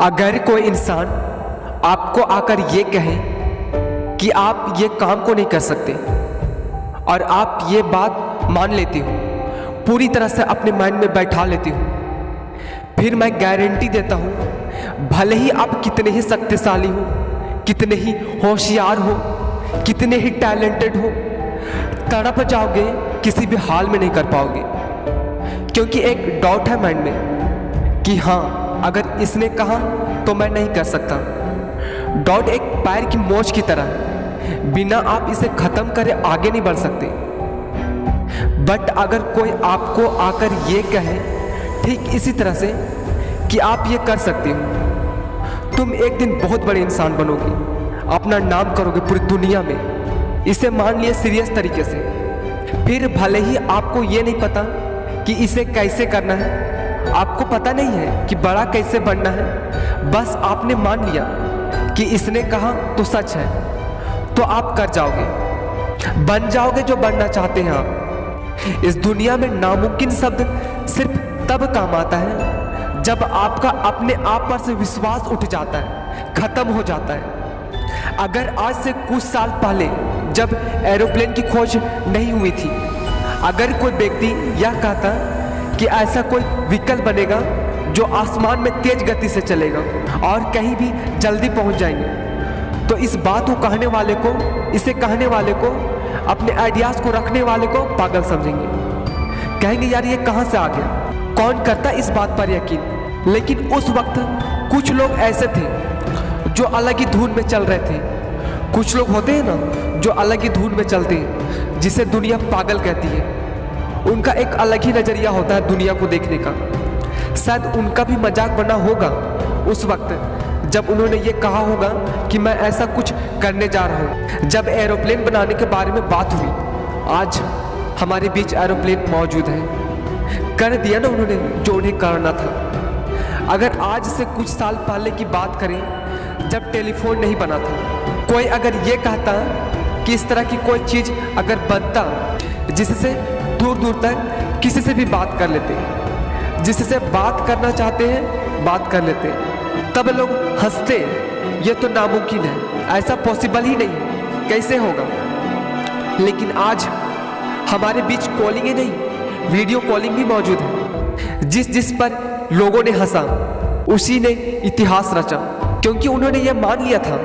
अगर कोई इंसान आपको आकर ये कहे कि आप ये काम को नहीं कर सकते और आप ये बात मान लेती हो, पूरी तरह से अपने माइंड में बैठा लेती हो, फिर मैं गारंटी देता हूँ भले ही आप कितने ही शक्तिशाली हो, कितने ही होशियार हो, कितने ही टैलेंटेड हो, तड़प जाओगे, किसी भी हाल में नहीं कर पाओगे। क्योंकि एक डाउट है माइंड में कि हाँ, अगर इसने कहा तो मैं नहीं कर सकता। डाउट एक पैर की मोच की तरह है, बिना आप इसे खत्म करे आगे नहीं बढ़ सकते। बट अगर कोई आपको आकर ये कहे ठीक इसी तरह से कि आप ये कर सकते हो, तुम एक दिन बहुत बड़े इंसान बनोगे, अपना नाम करोगे पूरी दुनिया में, इसे मान लिए सीरियस तरीके से। फिर भले ही आपको ये नहीं पता कि इसे कैसे करना है, आपको पता नहीं है कि बड़ा कैसे बनना है, बस आपने मान लिया कि इसने कहा तो सच है, तो आप कर जाओगे, बन जाओगे जो बनना चाहते हैं आप। इस दुनिया में नामुमकिन शब्द सिर्फ तब काम आता है जब आपका अपने आप पर से विश्वास उठ जाता है, खत्म हो जाता है। अगर आज से कुछ साल पहले जब एरोप्लेन की खोज नहीं हुई थी, अगर कोई व्यक्ति यह कहता कि ऐसा कोई विकल्प बनेगा जो आसमान में तेज गति से चलेगा और कहीं भी जल्दी पहुंच जाएंगे, तो इस बात को कहने वाले को, इसे कहने वाले को, अपने आइडियाज़ को रखने वाले को पागल समझेंगे। कहेंगे यार ये कहाँ से आ गया, कौन करता इस बात पर यकीन। लेकिन उस वक्त कुछ लोग ऐसे थे जो अलग ही धुन में चल रहे थे। कुछ लोग होते हैं ना जो अलग ही धुन में चलते हैं, जिसे दुनिया पागल कहती है। उनका एक अलग ही नज़रिया होता है दुनिया को देखने का। शायद उनका भी मजाक बना होगा उस वक्त जब उन्होंने ये कहा होगा कि मैं ऐसा कुछ करने जा रहा हूँ। जब एरोप्लेन बनाने के बारे में बात हुई, आज हमारे बीच एरोप्लेन मौजूद है। कर दिया ना उन्होंने जो उन्हें करना था। अगर आज से कुछ साल पहले की बात करें, जब टेलीफोन नहीं बना था, कोई अगर ये कहता कि इस तरह की कोई चीज़ अगर बनता जिससे दूर दूर तक किसी से भी बात कर लेते, जिससे बात करना चाहते हैं बात कर लेते, तब लोग हंसते, ये तो नामुमकिन है, ऐसा पॉसिबल ही नहीं, कैसे होगा। लेकिन आज हमारे बीच कॉलिंग ही नहीं, वीडियो कॉलिंग भी मौजूद है। जिस जिस पर लोगों ने हंसा उसी ने इतिहास रचा, क्योंकि उन्होंने ये मान लिया था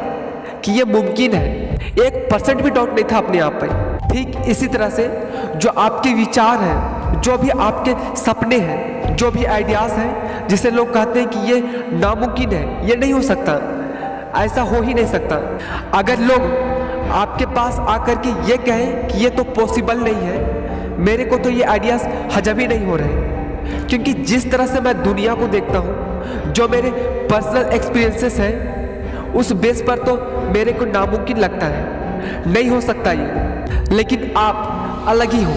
कि ये मुमकिन है। 1% भी डाउट नहीं था अपने आप पर। ठीक इसी तरह से जो आपके विचार हैं, जो भी आपके सपने हैं, जो भी आइडियाज़ हैं, जिसे लोग कहते हैं कि ये नामुमकिन है, ये नहीं हो सकता, ऐसा हो ही नहीं सकता। अगर लोग आपके पास आकर के ये कहें कि ये तो पॉसिबल नहीं है, मेरे को तो ये आइडियाज़ हजम ही नहीं हो रहे। क्योंकि जिस तरह से मैं दुनिया को देखता हूँ, जो मेरे पर्सनल एक्सपीरियंसेस हैं, उस बेस पर तो मेरे को नामुमकिन लगता है, नहीं हो सकता ये। लेकिन आप अलग ही हो,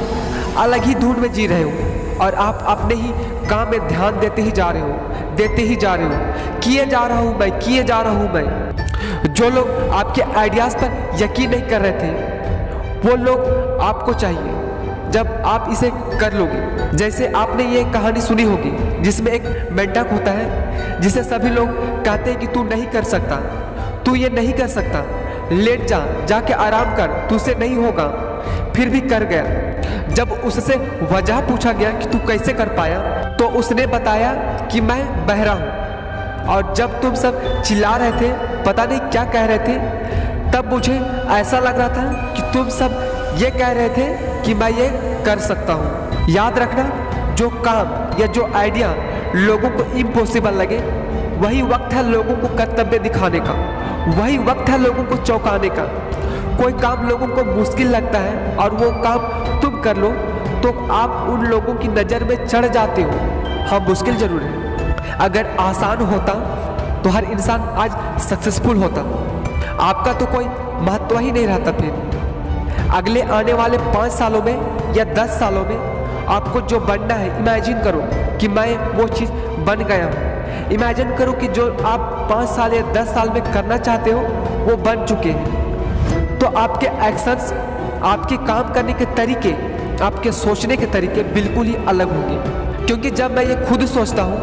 अलग ही धुन में जी रहे हो और आप अपने ही काम में ध्यान देते ही जा रहे हो, देते ही जा रहे हो, किए जा रहा हूँ मैं, किए जा रहा हूँ मैं। जो लोग आपके आइडियाज़ पर यकीन नहीं कर रहे थे, वो लोग आपको चाहिए जब आप इसे कर लोगे। जैसे आपने ये कहानी सुनी होगी जिसमें एक मेंढक होता है जिसे सभी लोग कहते हैं कि तू नहीं कर सकता, तू ये नहीं कर सकता, लेट जा, जाके आराम कर, तुझसे नहीं होगा, फिर भी कर गया। जब उससे वजह पूछा गया कि तू कैसे कर पाया, तो उसने बताया कि मैं बहरा हूँ, और जब तुम सब चिल्ला रहे थे, पता नहीं क्या कह रहे थे, तब मुझे ऐसा लग रहा था कि तुम सब ये कह रहे थे कि मैं ये कर सकता हूँ। याद रखना, जो काम या जो आइडिया लोगों को इम्पॉसिबल लगे, वही वक्त है लोगों को कर्तव्य दिखाने का, वही वक्त है लोगों को चौंकाने का। कोई काम लोगों को मुश्किल लगता है और वो काम तुम कर लो तो आप उन लोगों की नज़र में चढ़ जाते हो। हाँ, मुश्किल जरूर है। अगर आसान होता तो हर इंसान आज सक्सेसफुल होता, आपका तो कोई महत्व ही नहीं रहता। फिर अगले आने वाले 5 सालों में या 10 सालों में आपको जो बनना है, इमेजिन करो कि मैं वो चीज़ बन गया हूँ। इमेजिन करो कि जो आप 5 साल या 10 साल में करना चाहते हो वो बन चुके हैं। तो आपके एक्शंस, आपके काम करने के तरीके, आपके सोचने के तरीके बिल्कुल ही अलग होंगे। क्योंकि जब मैं ये खुद सोचता हूँ,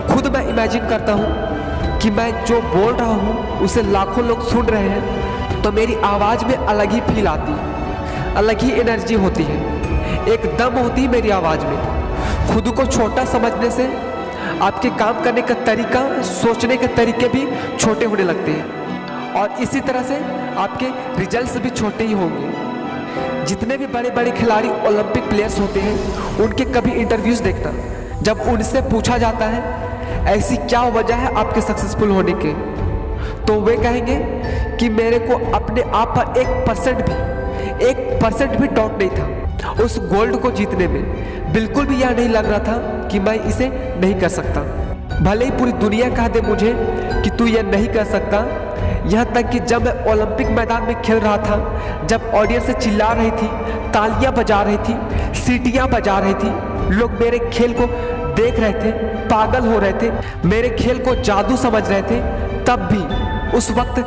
खुद मैं इमेजिन करता हूँ कि मैं जो बोल रहा हूँ उसे लाखों लोग सुन रहे हैं तो मेरी आवाज़ में अलग ही फील आती है, अलग ही एनर्जी होती है, एक दम होती है मेरी आवाज़ में। खुद को छोटा समझने से आपके काम करने का तरीका, सोचने के तरीके भी छोटे होने लगते हैं और इसी तरह से आपके रिजल्ट्स भी छोटे ही होंगे। जितने भी बड़े बड़े खिलाड़ी, ओलंपिक प्लेयर्स होते हैं, उनके कभी इंटरव्यूज़ देखना, जब उनसे पूछा जाता है ऐसी क्या वजह है आपके सक्सेसफुल होने के, तो वे कहेंगे कि मेरे को अपने आप पर 1% भी डाउट नहीं था उस गोल्ड को जीतने में। बिल्कुल भी यह नहीं लग रहा था कि मैं इसे नहीं कर सकता। भले ही पूरी दुनिया कह दे मुझे कि तू यह नहीं कर सकता, यहाँ तक कि जब मैं ओलंपिक मैदान में खेल रहा था, जब ऑडियंस से चिल्ला रही थी, तालियां बजा रही थी, सीटियां बजा रही थी, लोग मेरे खेल को देख रहे थे, पागल हो रहे थे, मेरे खेल को जादू समझ रहे थे, तब भी उस वक्त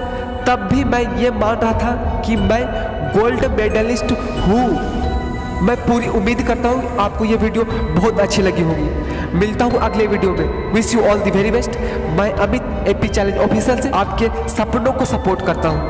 भी मैं ये मान रहा था कि मैं गोल्ड मेडलिस्ट हूँ। मैं पूरी उम्मीद करता हूँ आपको ये वीडियो बहुत अच्छी लगी होगी। मिलता हूँ अगले वीडियो में। Wish you all the very best. मैं अमित, एपी चैलेंज ऑफिशियल से आपके सपनों को सपोर्ट करता हूँ।